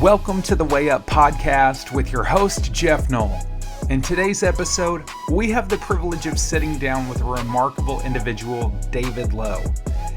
Welcome to the Way Up podcast with your host, Geoff Knoll. In today's episode, we have the privilege of sitting down with a remarkable individual, David Lowe.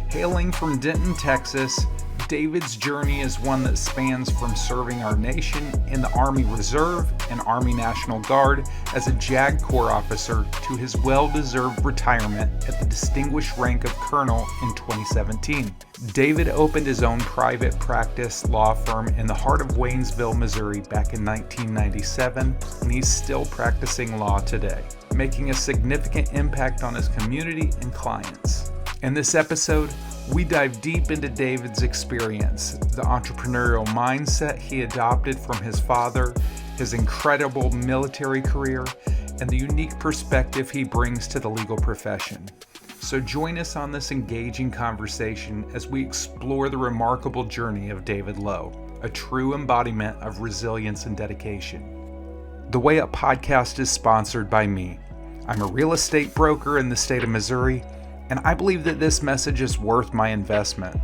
Hailing from Denton, Texas, David's journey is one that spans from serving our nation in the Army Reserve and Army National Guard as a JAG Corps officer to his well-deserved retirement at the distinguished rank of Colonel in 2017. David opened his own private practice law firm in the heart of Waynesville, Missouri back in 1997, and he's still practicing law today, making a significant impact on his community and clients. In this episode, we dive deep into David's experience, the entrepreneurial mindset he adopted from his father, his incredible military career, and the unique perspective he brings to the legal profession. So join us on this engaging conversation as we explore the remarkable journey of David Lowe, a true embodiment of resilience and dedication. The Way Up podcast is sponsored by me. I'm a real estate broker in the state of Missouri, and I believe that this message is worth my investment.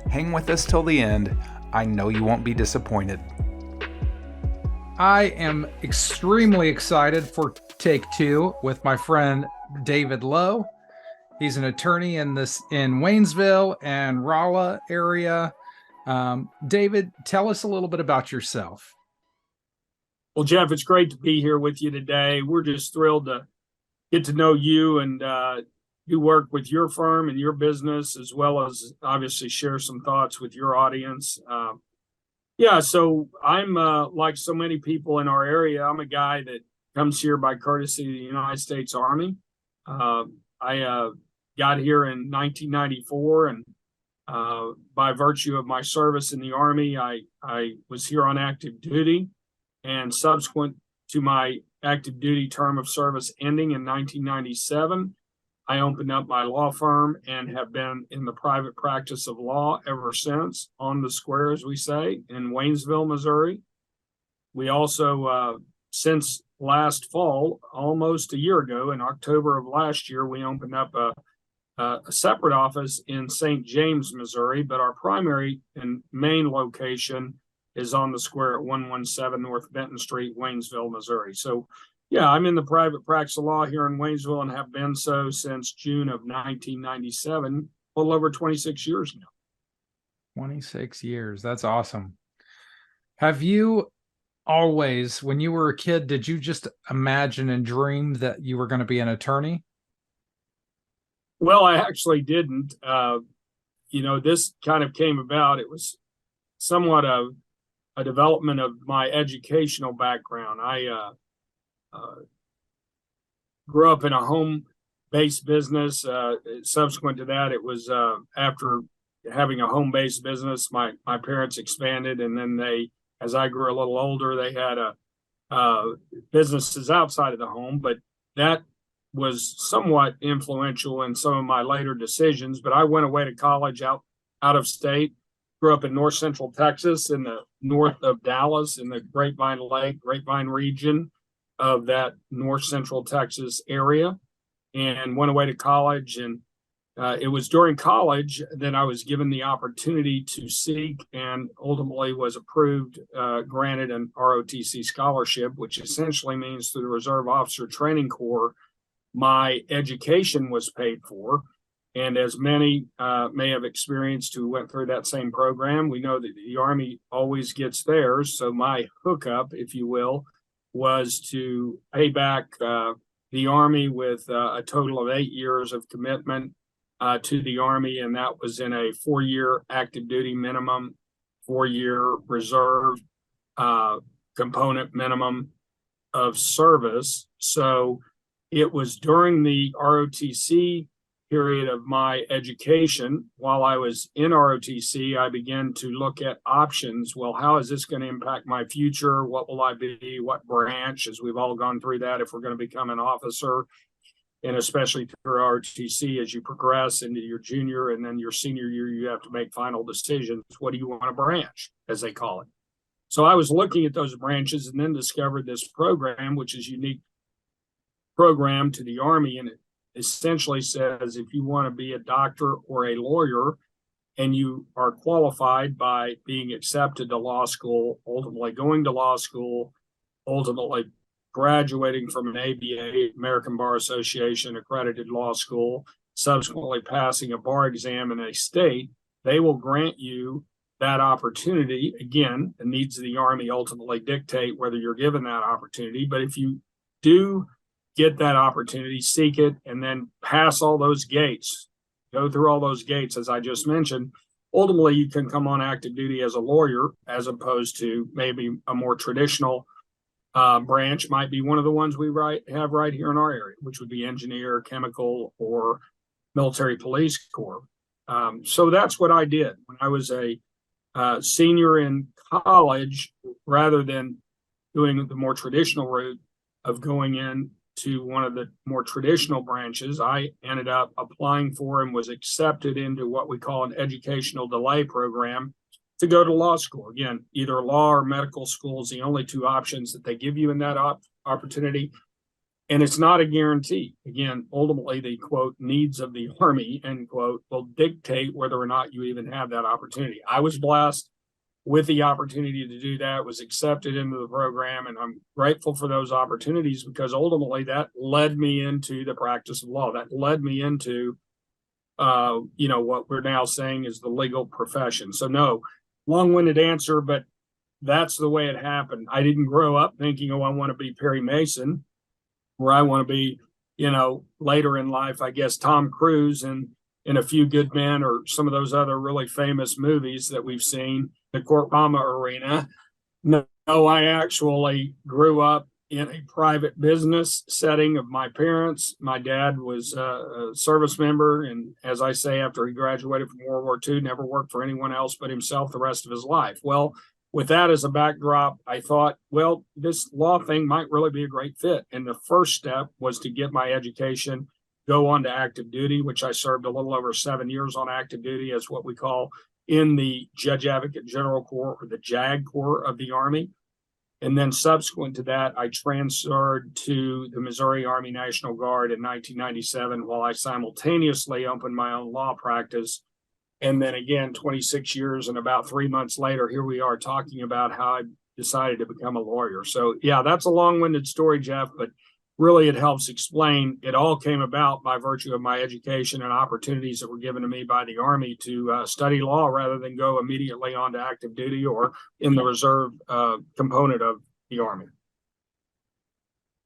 Hang with us till the end. I know you won't be disappointed. I am extremely excited for take two with my friend David Lowe. He's an attorney in Waynesville and Rolla area. David, tell us a little bit about yourself. Well, Geoff, it's great to be here with you today. We're just thrilled to get to know you and do work with your firm and your business, as well as obviously share some thoughts with your audience. So I'm like so many people in our area, I'm a guy that comes here by courtesy of the United States Army. I got here in 1994, and by virtue of my service in the Army, I was here on active duty, and subsequent to my active duty term of service ending in 1997, I opened up my law firm and have been in the private practice of law ever since, on the square, as we say, in Waynesville, Missouri. We also, since last fall, almost a year ago, in October of last year, we opened up a separate office in St. James, Missouri, but our primary and main location is on the square at 117 North Benton Street, Waynesville, Missouri. So yeah, I'm in the private practice of law here in Waynesville and have been so since June of 1997, a little over 26 years now. 26 years. That's awesome. Have you always, when you were a kid, did you just imagine and dream that you were going to be an attorney? Well, I actually didn't. This kind of came about. It was somewhat of a development of my educational background. I grew up in a home-based business. Subsequent to that, it was after having a home-based business, my parents expanded, and then as I grew a little older, they had businesses outside of the home, but that was somewhat influential in some of my later decisions. But I went away to college out of state, grew up in north central Texas, in the north of Dallas, in the Grapevine region of that north central Texas area, and went away to college. And it was during college that I was given the opportunity to seek and ultimately was granted an ROTC scholarship, which essentially means through the Reserve Officer Training Corps, my education was paid for. And as many may have experienced who went through that same program, we know that the Army always gets theirs. So my hookup, if you will, was to pay back the Army with a total of 8 years of commitment to the Army. And that was in a 4-year active duty minimum, 4-year reserve component minimum of service. So it was during the ROTC period of my education. While I was in ROTC, I began to look at options. Well, how is this going to impact my future? What will I be? What branch? As we've all gone through that, if we're going to become an officer, and especially through ROTC, as you progress into your junior and then your senior year, you have to make final decisions. What do you want to branch, as they call it? So I was looking at those branches and then discovered this program, which is unique program to the Army, and it essentially says if you want to be a doctor or a lawyer and you are qualified by being accepted to law school, ultimately going to law school, ultimately graduating from an ABA, American Bar Association accredited law school, subsequently passing a bar exam in a state, they will grant you that opportunity. Again, the needs of the Army ultimately dictate whether you're given that opportunity. But if you do get that opportunity, seek it, and then pass all those gates, go through all those gates, as I just mentioned, ultimately you can come on active duty as a lawyer, as opposed to maybe a more traditional branch might be one of the ones we have right here in our area, which would be engineer, chemical, or military police corps. So that's what I did when I was a senior in college. Rather than doing the more traditional route of going into one of the more traditional branches, I ended up applying for and was accepted into what we call an educational delay program to go to law school. Again, either law or medical school is the only two options that they give you in that opportunity. And it's not a guarantee. Again, ultimately, the quote needs of the Army, end quote, will dictate whether or not you even have that opportunity. I was blessed with the opportunity to do that, was accepted into the program, and I'm grateful for those opportunities, because ultimately that led me into the practice of law. That led me into, what we're now saying is the legal profession. So no, long-winded answer, but that's the way it happened. I didn't grow up thinking, I want to be Perry Mason, or I want to be, later in life, I guess, Tom Cruise and in A Few Good Men, or some of those other really famous movies that we've seen, the Court Mama arena. No, I actually grew up in a private business setting of my parents. My dad was a service member, and as I say, after he graduated from World War II, never worked for anyone else but himself the rest of his life. Well, with that as a backdrop, I thought, well, this law thing might really be a great fit. And the first step was to get my education, go on to active duty, which I served a little over 7 years on active duty as what we call in the Judge Advocate General Corps, or the JAG Corps of the Army. And then subsequent to that, I transferred to the Missouri Army National Guard in 1997, while I simultaneously opened my own law practice. And then again, 26 years and about 3 months later, here we are talking about how I decided to become a lawyer. So yeah, that's a long-winded story, Jeff, but really it helps explain it all came about by virtue of my education and opportunities that were given to me by the Army to study law rather than go immediately on to active duty or in the reserve component of the Army.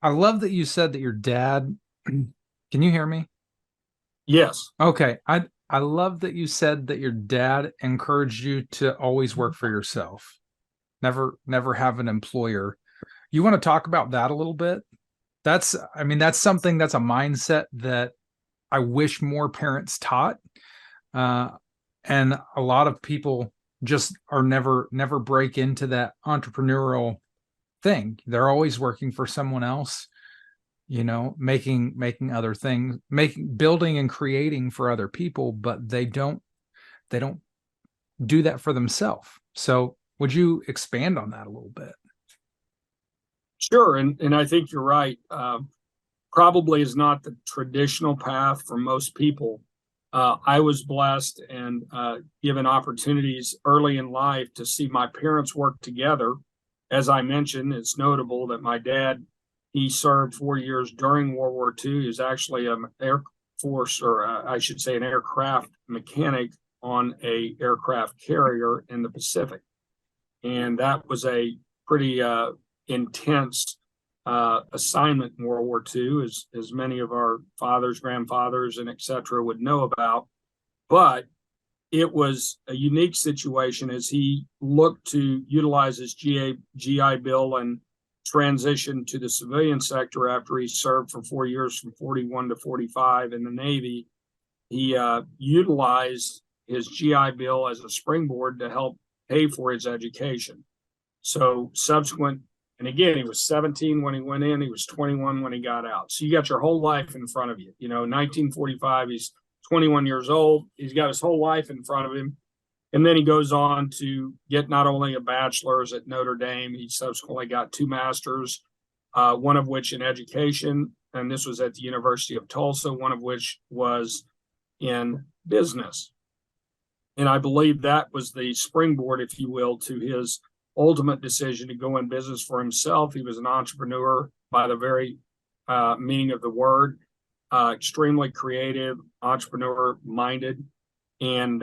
I love that you said that your dad, can you hear me? Yes. Okay. I love that you said that your dad encouraged you to always work for yourself. Never have an employer. You want to talk about that a little bit? That's something, that's a mindset that I wish more parents taught. And a lot of people just are never break into that entrepreneurial thing. They're always working for someone else, making other things, building and creating for other people, but they don't do that for themselves. So would you expand on that a little bit? Sure. And I think you're right. Probably is not the traditional path for most people. I was blessed and given opportunities early in life to see my parents work together. As I mentioned, it's notable that my dad, he served 4 years during World War II. He was actually an Air Force, or I should say an aircraft mechanic on a aircraft carrier in the Pacific. And that was a pretty intense assignment in World War II, as many of our fathers, grandfathers, and et cetera would know about. But it was a unique situation as he looked to utilize his GI Bill and transition to the civilian sector after he served for 4 years from 41 to 45 in the Navy. He utilized his GI Bill as a springboard to help pay for his education. So subsequent, and again, he was 17 when he went in, he was 21 when he got out. So you got your whole life in front of you. 1945, he's 21 years old. He's got his whole life in front of him. And then he goes on to get not only a bachelor's at Notre Dame, he subsequently got 2 masters, one of which in education, and this was at the University of Tulsa, one of which was in business. And I believe that was the springboard, if you will, to his ultimate decision to go in business for himself. He was an entrepreneur by the very meaning of the word, extremely creative, entrepreneur minded. And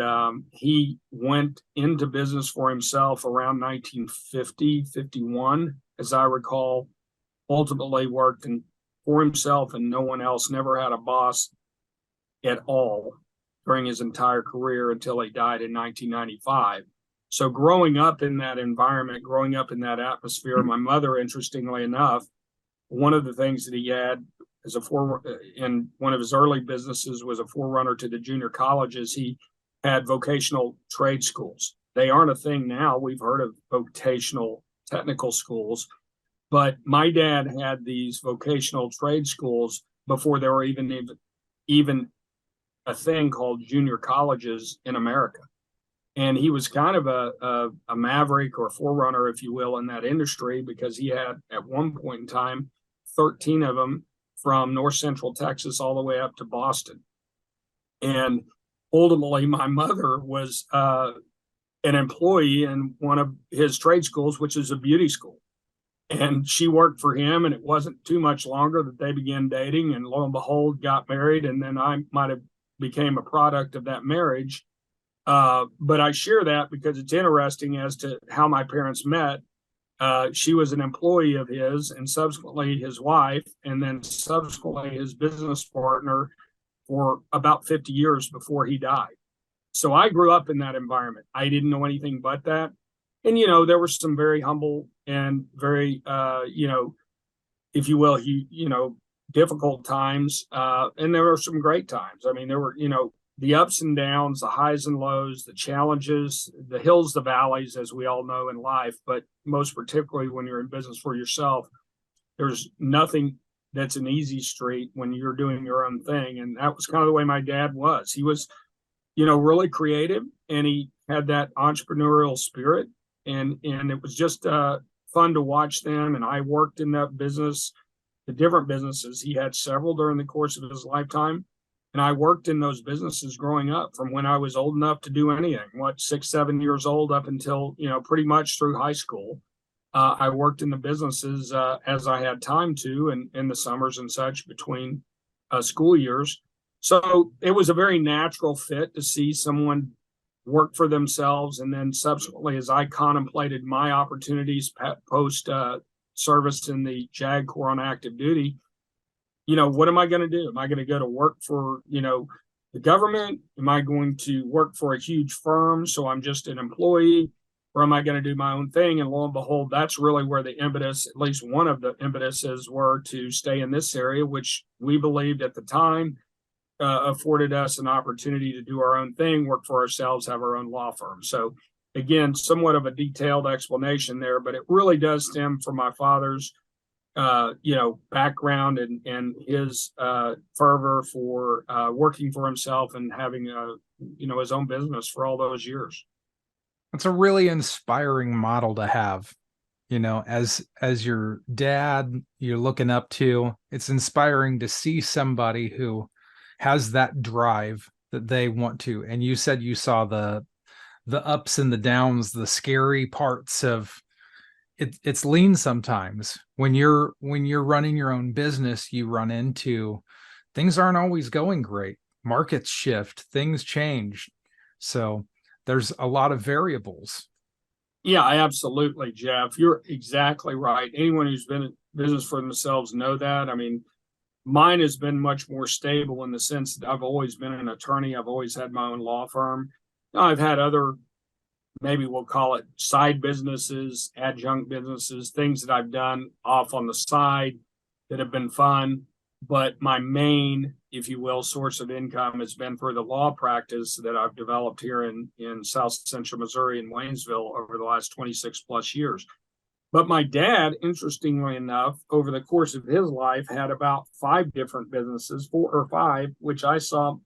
he went into business for himself around 1950, 51, as I recall, ultimately worked for himself and no one else, never had a boss at all during his entire career until he died in 1995. So growing up in that environment, growing up in that atmosphere, my mother, interestingly enough, one of the things that he had as in one of his early businesses was a forerunner to the junior colleges. He had vocational trade schools. They aren't a thing now. We've heard of vocational technical schools, but my dad had these vocational trade schools before there were even a thing called junior colleges in America. And he was kind of a maverick or forerunner, if you will, in that industry, because he had at one point in time 13 of them from north central Texas all the way up to Boston. And ultimately, my mother was an employee in one of his trade schools, which is a beauty school. And she worked for him, and it wasn't too much longer that they began dating, and lo and behold, got married. And then I might have became a product of that marriage. But I share that because it's interesting as to how my parents met. She was an employee of his and subsequently his wife, and then subsequently his business partner for about 50 years before he died. So I grew up in that environment. I didn't know anything but that. And, there were some very humble and very, if you will, difficult times. And there were some great times. I mean, there were, the ups and downs, the highs and lows, the challenges, the hills, the valleys, as we all know in life, but most particularly when you're in business for yourself, there's nothing that's an easy street when you're doing your own thing. And that was kind of the way my dad was. He was, really creative, and he had that entrepreneurial spirit, and it was just fun to watch them. And I worked in that business, the different businesses. He had several during the course of his lifetime. And I worked in those businesses growing up from when I was old enough to do anything, 6, 7 years old up until, pretty much through high school. I worked in the businesses as I had time to, and in the summers and such between school years. So it was a very natural fit to see someone work for themselves. And then subsequently, as I contemplated my opportunities post service in the JAG Corps on active duty, what am I going to do? Am I going to go to work for, the government? Am I going to work for a huge firm, so I'm just an employee? Or am I going to do my own thing? And lo and behold, that's really where the impetus, at least one of the impetuses, were to stay in this area, which we believed at the time afforded us an opportunity to do our own thing, work for ourselves, have our own law firm. So again, somewhat of a detailed explanation there, but it really does stem from my father's background and his fervor for working for himself and having his own business for all those years. It's a really inspiring model to have, as your dad you're looking up to. It's inspiring to see somebody who has that drive that they want to. And you said you saw the ups and the downs, the scary parts of it's lean sometimes. When you're running your own business, you run into things aren't always going great. Markets shift, things change. So there's a lot of variables. Yeah, absolutely, Jeff. You're exactly right. Anyone who's been in business for themselves know that. I mean, mine has been much more stable in the sense that I've always been an attorney. I've always had my own law firm. I've had other, maybe we'll call it side businesses, adjunct businesses, things that I've done off on the side that have been fun. But my main, if you will, source of income has been for the law practice that I've developed here in South Central Missouri in Waynesville over the last 26 plus years. But my dad, interestingly enough, over the course of his life, had about 5 different businesses, 4 or 5, which I saw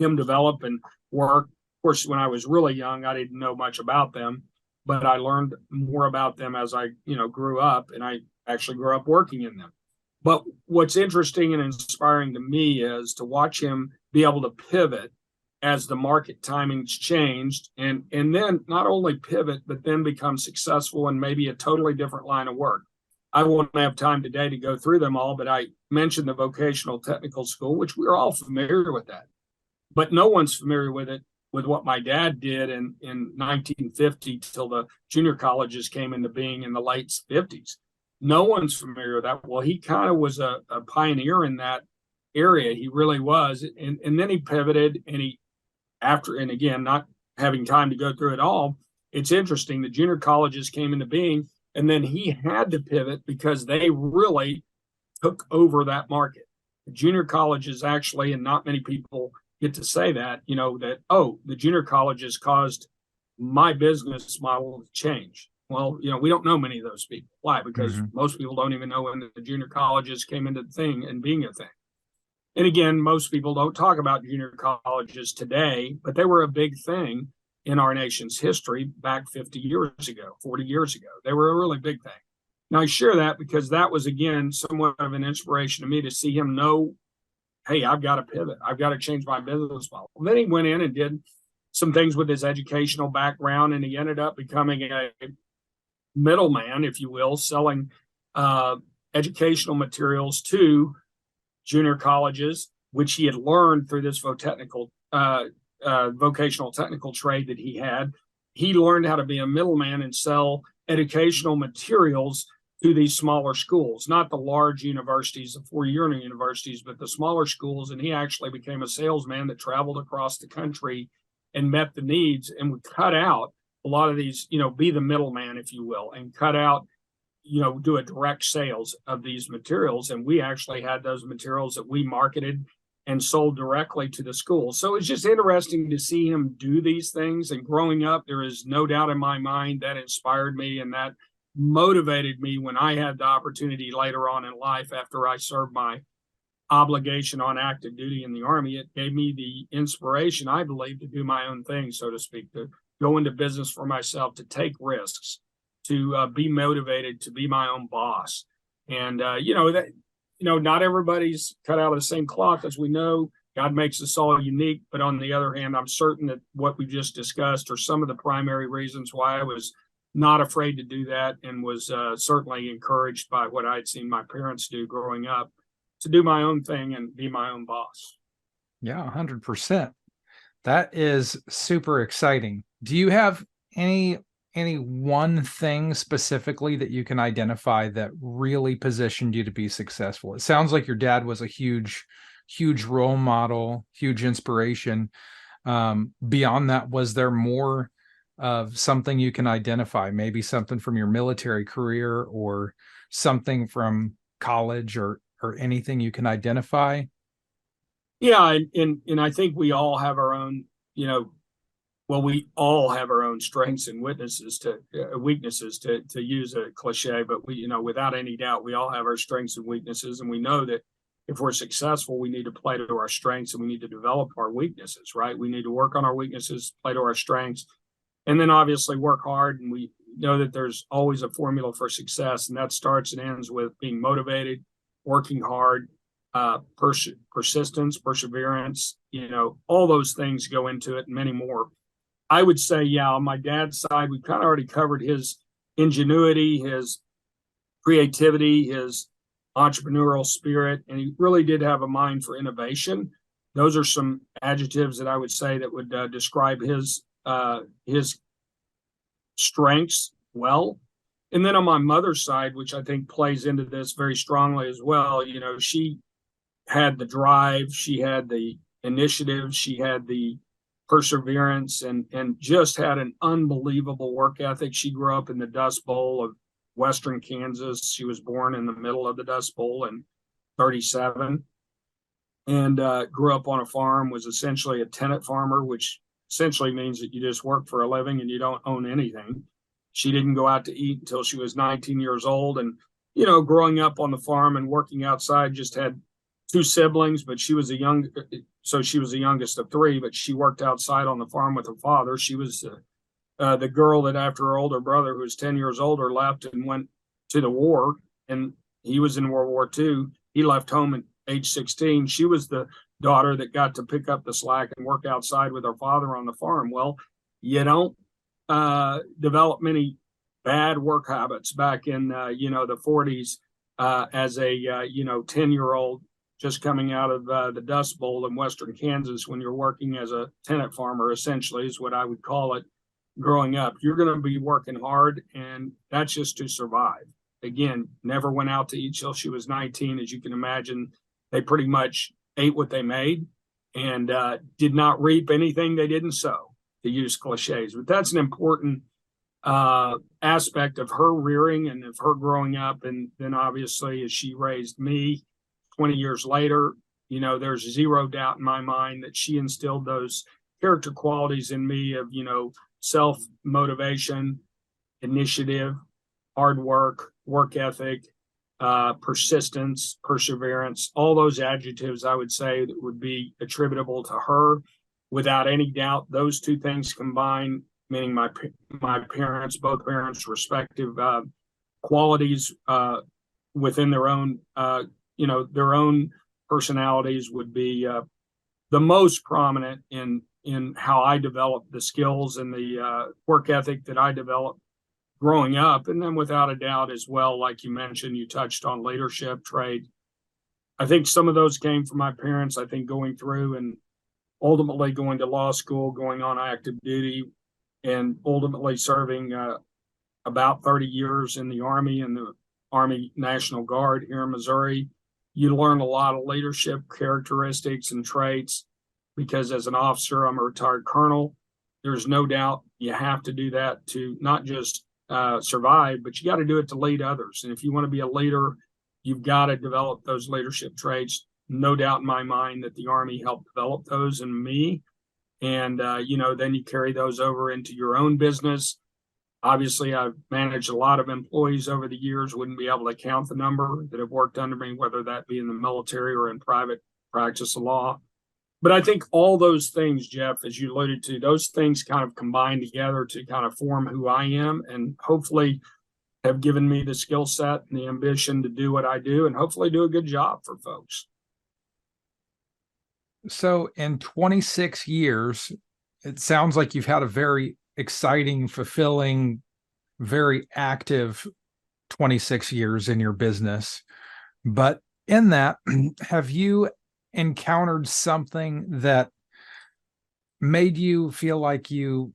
him develop and work. Of course, when I was really young, I didn't know much about them, but I learned more about them as I, grew up, and I actually grew up working in them. But what's interesting and inspiring to me is to watch him be able to pivot as the market timings changed, and then not only pivot, but then become successful in maybe a totally different line of work. I won't have time today to go through them all, but I mentioned the vocational technical school, which we're all familiar with that. But no one's familiar with it, with what my dad did in 1950 till the junior colleges came into being in the late 50s. No one's familiar with that. Well, he kind of was a pioneer in that area. He really was. And then he pivoted, and and again, not having time to go through it all, it's interesting. The junior colleges came into being, and then he had to pivot because they really took over that market. The junior colleges actually, and not many people get to say that, that, oh, the junior colleges caused my business model to change. Well, we don't know many of those people. Why? Because most people don't even know when the junior colleges came into the thing and being a thing. And again, most people don't talk about junior colleges today, but they were a big thing in our nation's history back 50 years ago, 40 years ago. They were a really big thing. Now, I share that because that was, again, somewhat of an inspiration to me to see him know, hey, I've got to pivot. I've got to change my business model. Then he went in and did some things with his educational background, and he ended up becoming a middleman, if you will, selling educational materials to junior colleges, which he had learned through this vocational technical trade that he had. He learned how to be a middleman and sell educational materials to these smaller schools, not the large universities, the four-year universities, but the smaller schools. And he actually became a salesman that traveled across the country and met the needs and would cut out a lot of these, be the middleman, if you will, and cut out, do a direct sales of these materials. And we actually had those materials that we marketed and sold directly to the school. So it's just interesting to see him do these things. And growing up, there is no doubt in my mind that inspired me and that motivated me when I had the opportunity later on in life, after I served my obligation on active duty in the Army. It gave me the inspiration, I believe, to do my own thing, so to speak, to go into business for myself, to take risks, to be motivated, to be my own boss. And, not everybody's cut out of the same cloth, as we know. God makes us all unique. But on the other hand, I'm certain that what we just discussed are some of the primary reasons why I was not afraid to do that, and was certainly encouraged by what I'd seen my parents do growing up, to do my own thing and be my own boss. Yeah, 100%. That is super exciting. Do you have any one thing specifically that you can identify that really positioned you to be successful? It sounds like your dad was a huge role model, huge inspiration. Beyond that, was there more of something you can identify? Maybe something from your military career or something from college or anything you can identify? Yeah, and I think we all have our own, we all have our own strengths and weaknesses to use a cliche, but we, without any doubt, we all have our strengths and weaknesses. And we know that if we're successful, we need to play to our strengths, and we need to develop our weaknesses, right? We need to work on our weaknesses, play to our strengths, and then obviously work hard. And we know that there's always a formula for success, and that starts and ends with being motivated, working hard, persistence, perseverance, all those things go into it, and many more. I would say, yeah, on my dad's side, we kind of already covered his ingenuity, his creativity, his entrepreneurial spirit, and he really did have a mind for innovation. Those are some adjectives that I would say that would describe his strengths well. And then on my mother's side, which I think plays into this very strongly as well, she had the drive, she had the initiative, she had the perseverance, and just had an unbelievable work ethic. She grew up in the Dust Bowl of Western Kansas. She was born in the middle of the Dust Bowl in 1937, and grew up on a farm, was essentially a tenant farmer, which essentially means that you just work for a living and you don't own anything. She didn't go out to eat until she was 19 years old. And, growing up on the farm and working outside, just had two siblings, but she was the youngest of three, but she worked outside on the farm with her father. She was the girl that, after her older brother, who was 10 years older, left and went to the war, and he was in World War II. He left home at age 16. She was the daughter that got to pick up the slack and work outside with her father on the farm. Well, you don't develop many bad work habits back in the 40s as a 10-year-old just coming out of the Dust Bowl in Western Kansas. When you're working as a tenant farmer, essentially is what I would call it. Growing up, you're going to be working hard, and that's just to survive. Again, never went out to eat till she was 19. As you can imagine, they pretty much ate what they made and did not reap anything they didn't sow, to use cliches. But that's an important aspect of her rearing and of her growing up. And then obviously, as she raised me 20 years later, there's zero doubt in my mind that she instilled those character qualities in me of, self-motivation, initiative, hard work, work ethic, persistence, perseverance, all those adjectives I would say that would be attributable to her. Without any doubt, those two things combined, meaning my parents, both parents' respective qualities within their own personalities would be the most prominent in how I developed the skills and the work ethic that I developed growing up. And then without a doubt as well, like you mentioned, you touched on leadership, trade. I think some of those came from my parents. I think going through and ultimately going to law school, going on active duty, and ultimately serving about 30 years in the Army and the Army National Guard here in Missouri. You learn a lot of leadership characteristics and traits because as an officer, I'm a retired colonel. There's no doubt you have to do that to not just survive, but you got to do it to lead others. And if you want to be a leader, you've got to develop those leadership traits. No doubt in my mind that the Army helped develop those in me. And, then you carry those over into your own business. Obviously, I've managed a lot of employees over the years, wouldn't be able to count the number that have worked under me, whether that be in the military or in private practice of law. But I think all those things, Geoff, as you alluded to, those things kind of combine together to kind of form who I am and hopefully have given me the skill set and the ambition to do what I do and hopefully do a good job for folks. So in 26 years, it sounds like you've had a very exciting, fulfilling, very active 26 years in your business. But in that, have you encountered something that made you feel like you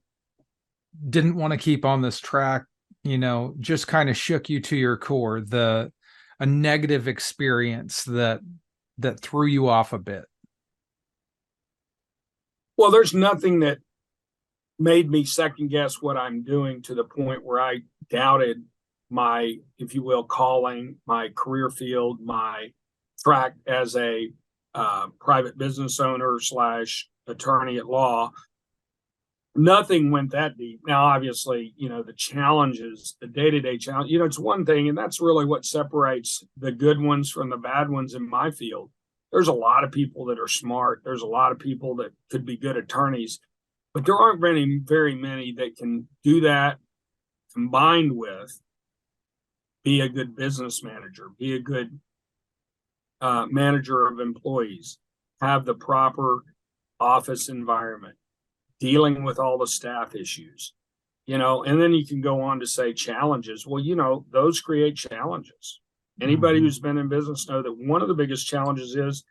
didn't want to keep on this track, just kind of shook you to your core, a negative experience that threw you off a bit? Well, there's nothing that made me second guess what I'm doing to the point where I doubted my, if you will, calling, my career field, my track as a private business owner / attorney at law. Nothing went that deep. Now, obviously, the challenges, the day-to-day challenge, it's one thing, and that's really what separates the good ones from the bad ones in my field. There's a lot of people that are smart. There's a lot of people that could be good attorneys, but there aren't very many that can do that combined with be a good business manager, be a good manager of employees, have the proper office environment, dealing with all the staff issues, and then you can go on to say challenges. Well, those create challenges. Anybody who's been in business know that one of the biggest challenges is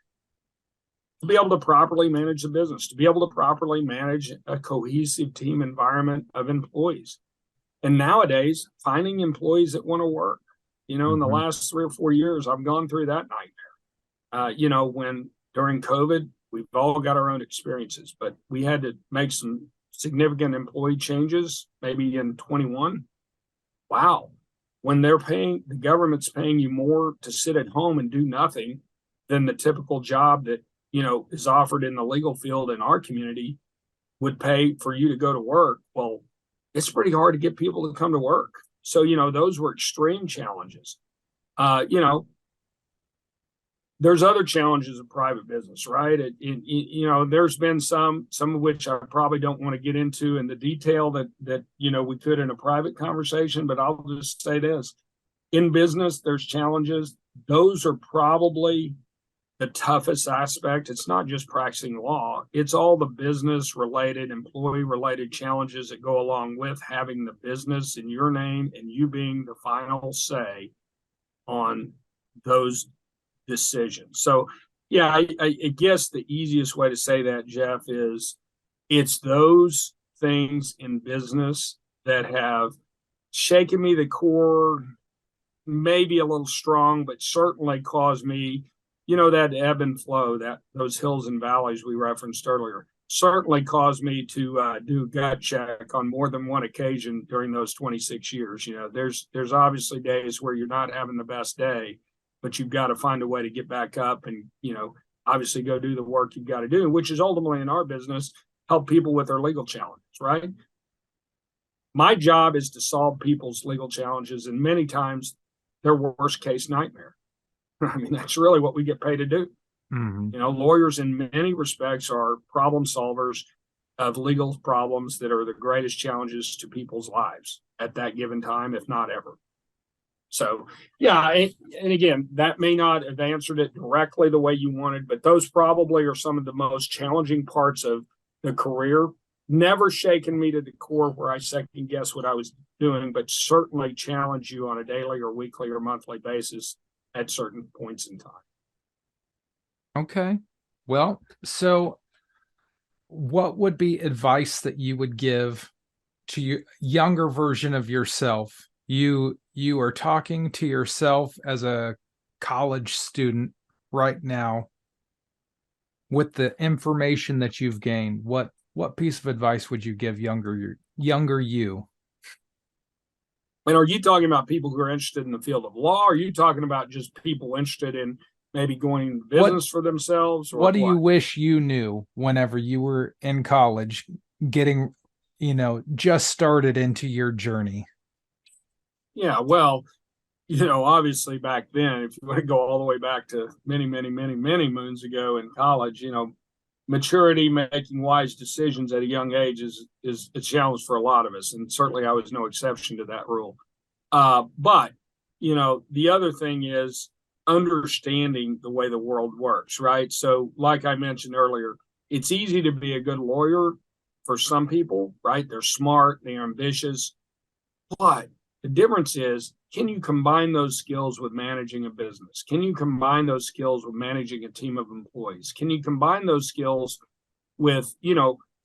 to be able to properly manage the business, to be able to properly manage a cohesive team environment of employees. And nowadays, finding employees that want to work, in the last 3 or 4 years, I've gone through that nightmare. When during COVID, we've all got our own experiences, but we had to make some significant employee changes, maybe in 21. Wow. When the government's paying you more to sit at home and do nothing than the typical job that, is offered in the legal field in our community would pay for you to go to work. Well, it's pretty hard to get people to come to work. So, those were extreme challenges. There's other challenges of private business, right? There's been some of which I probably don't want to get into in the detail that we could in a private conversation, but I'll just say this. In business, there's challenges. Those are probably the toughest aspect. It's not just practicing law. It's all the business related, employee related challenges that go along with having the business in your name and you being the final say on those decisions. So yeah, I guess the easiest way to say that, Geoff, is it's those things in business that have shaken me the core, maybe a little strong, but certainly caused me, that ebb and flow, that those hills and valleys we referenced earlier, certainly caused me to do gut check on more than one occasion during those 26 years. There's obviously days where you're not having the best day, but you've got to find a way to get back up and, obviously go do the work you've got to do, which is ultimately in our business, help people with their legal challenges, right? My job is to solve people's legal challenges, and many times their worst case nightmare. I mean, that's really what we get paid to do. Mm-hmm. Lawyers in many respects are problem solvers of legal problems that are the greatest challenges to people's lives at that given time, if not ever. So, yeah, and again, that may not have answered it directly the way you wanted, but those probably are some of the most challenging parts of the career. Never shaken me to the core where I second guess what I was doing, but certainly challenge you on a daily or weekly or monthly basis at certain points in time. Okay. Well, so what would be advice that you would give to your younger version of yourself? You are talking to yourself as a college student right now with the information that you've gained. What piece of advice would you give younger you? And are you talking about people who are interested in the field of law? Or are you talking about just people interested in maybe going into business for themselves? Or what do you wish you knew whenever you were in college, getting, just started into your journey? Yeah, well, obviously back then, if you want to go all the way back to many, many, many, many moons ago in college, maturity, making wise decisions at a young age is a challenge for a lot of us. And certainly I was no exception to that rule. But, the other thing is understanding the way the world works, right? So like I mentioned earlier, it's easy to be a good lawyer for some people, right? They're smart, they're ambitious, but the difference is, can you combine those skills with managing a business? Can you combine those skills with managing a team of employees? Can you combine those skills with,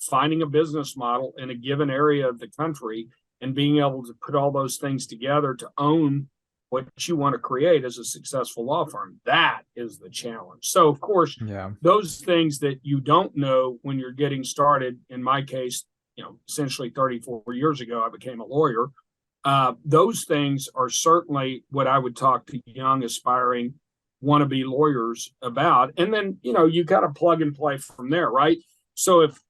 finding a business model in a given area of the country and being able to put all those things together to own what you want to create as a successful law firm? That is the challenge. So, of course, those things that you don't know when you're getting started, in my case, essentially 34 years ago, I became a lawyer. Those things are certainly what I would talk to young, aspiring, wannabe lawyers about. And then, you got to plug and play from there, right? So if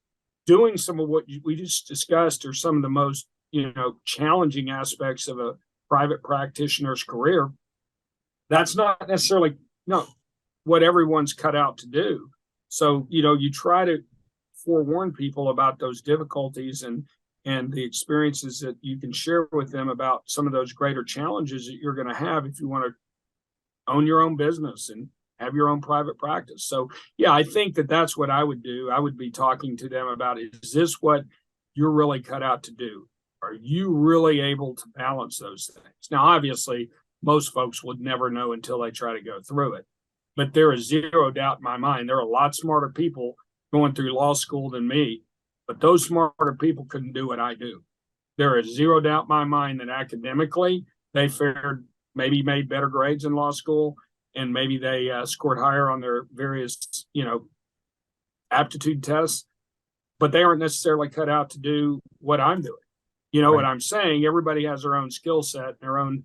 doing some of what we just discussed are some of the most, challenging aspects of a private practitioner's career, that's not necessarily what everyone's cut out to do. So, you try to forewarn people about those difficulties and the experiences that you can share with them about some of those greater challenges that you're going to have if you want to own your own business and have your own private practice. So, yeah, I think that's what I would do. I would be talking to them about, is this what you're really cut out to do? Are you really able to balance those things? Now, obviously, most folks would never know until they try to go through it. But there is zero doubt in my mind, there are a lot smarter people going through law school than me. But those smarter people couldn't do what I do. There is zero doubt in my mind that academically they maybe made better grades in law school, and maybe they scored higher on their various, aptitude tests, but they aren't necessarily cut out to do what I'm doing. Right. What I'm saying? Everybody has their own skill set, their own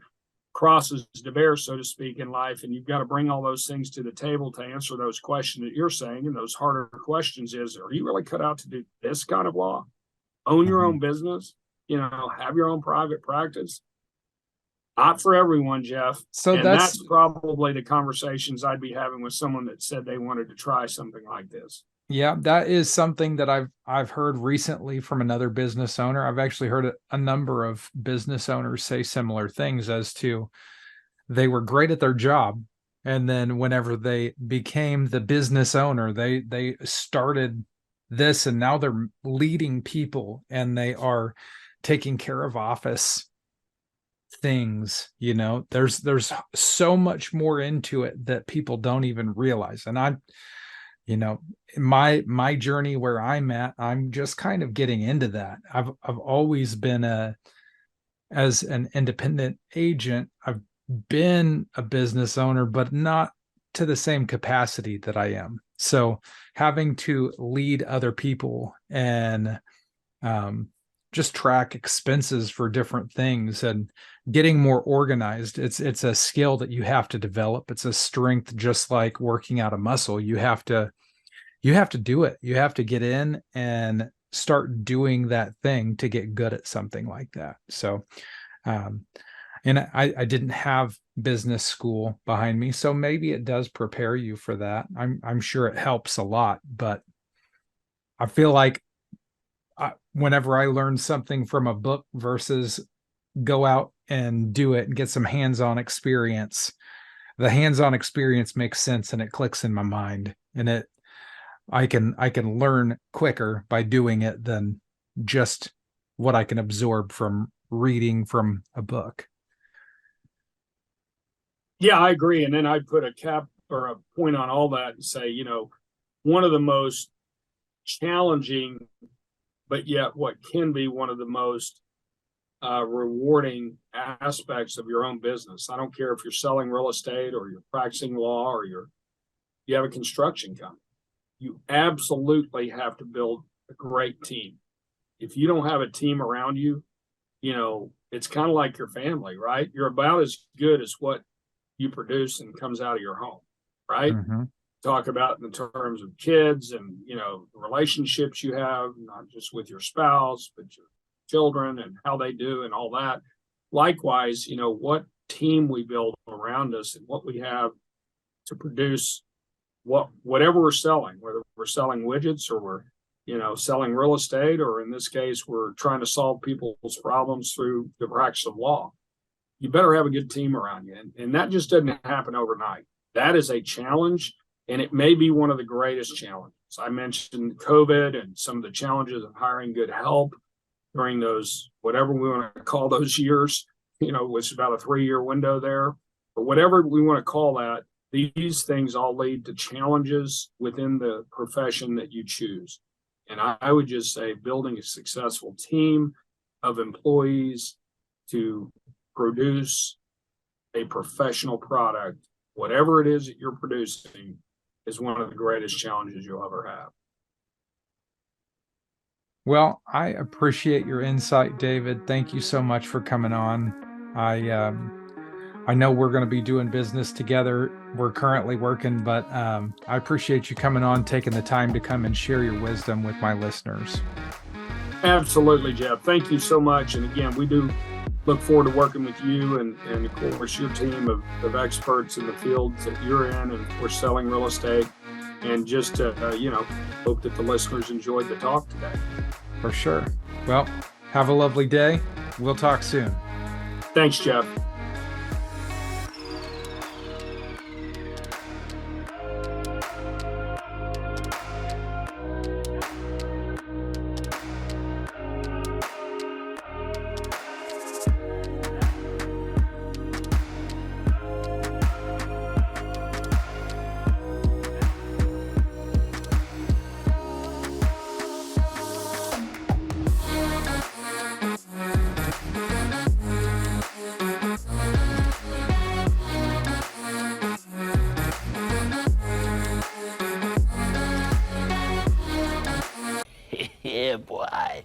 crosses to bear, so to speak, in life, and you've got to bring all those things to the table to answer those questions that you're saying. And those harder questions is, are you really cut out to do this kind of law? Own your own business, have your own private practice? Not for everyone, Geoff. So that's probably the conversations I'd be having with someone that said they wanted to try something like this. Yeah, that is something that I've heard recently from another business owner. I've actually heard a number of business owners say similar things as to they were great at their job, And then whenever they became the business owner, they started this, and now they're leading people and they are taking care of office things. There's so much more into it that people don't even realize. And my journey where I'm at, I'm just kind of getting into that. I've always been as an independent agent, I've been a business owner, but not to the same capacity that I am. So having to lead other people and just track expenses for different things and getting more organized, it's a skill that you have to develop. It's a strength, just like working out a muscle. You have to do it. You have to get in and start doing that thing to get good at something like that. So and I didn't have business school behind me, so maybe it does prepare you for that. I'm sure it helps a lot, but I feel like whenever I learn something from a book versus go out and do it and get some hands-on experience, the hands-on experience makes sense and it clicks in my mind, and I can learn quicker by doing it than just what I can absorb from reading from a book. Yeah, I agree. And then I put a cap or a point on all that and say, one of the most challenging, but yet what can be one of the most rewarding aspects of your own business. I don't care if you're selling real estate or you're practicing law or you have a construction company. You absolutely have to build a great team. If you don't have a team around you, it's kind of like your family, right? You're about as good as what you produce and comes out of your home, right? Mm-hmm. Talk about in terms of kids and, relationships you have, not just with your spouse, but your children and how they do and all that. Likewise, what team we build around us and what we have to produce whatever we're selling, whether we're selling widgets or we're, selling real estate, or in this case, we're trying to solve people's problems through the practice of law. You better have a good team around you. And that just doesn't happen overnight. That is a challenge, and it may be one of the greatest challenges. I mentioned COVID and some of the challenges of hiring good help during those, whatever we want to call those years, which is about a 3-year window there, but whatever we want to call that, these things all lead to challenges within the profession that you choose. And I would just say building a successful team of employees to produce a professional product, whatever it is that you're producing, is one of the greatest challenges you'll ever have. Well, I appreciate your insight, David. Thank you so much for coming on. I know we're going to be doing business together. We're currently working, but I appreciate you coming on, taking the time to come and share your wisdom with my listeners. Absolutely, Jeff. Thank you so much. And again, we do look forward to working with you and of course, your team of experts in the fields that you're in, and of course, selling real estate. And just, hope that the listeners enjoyed the talk today. For sure. Well, have a lovely day. We'll talk soon. Thanks, Jeff. Yeah, boy.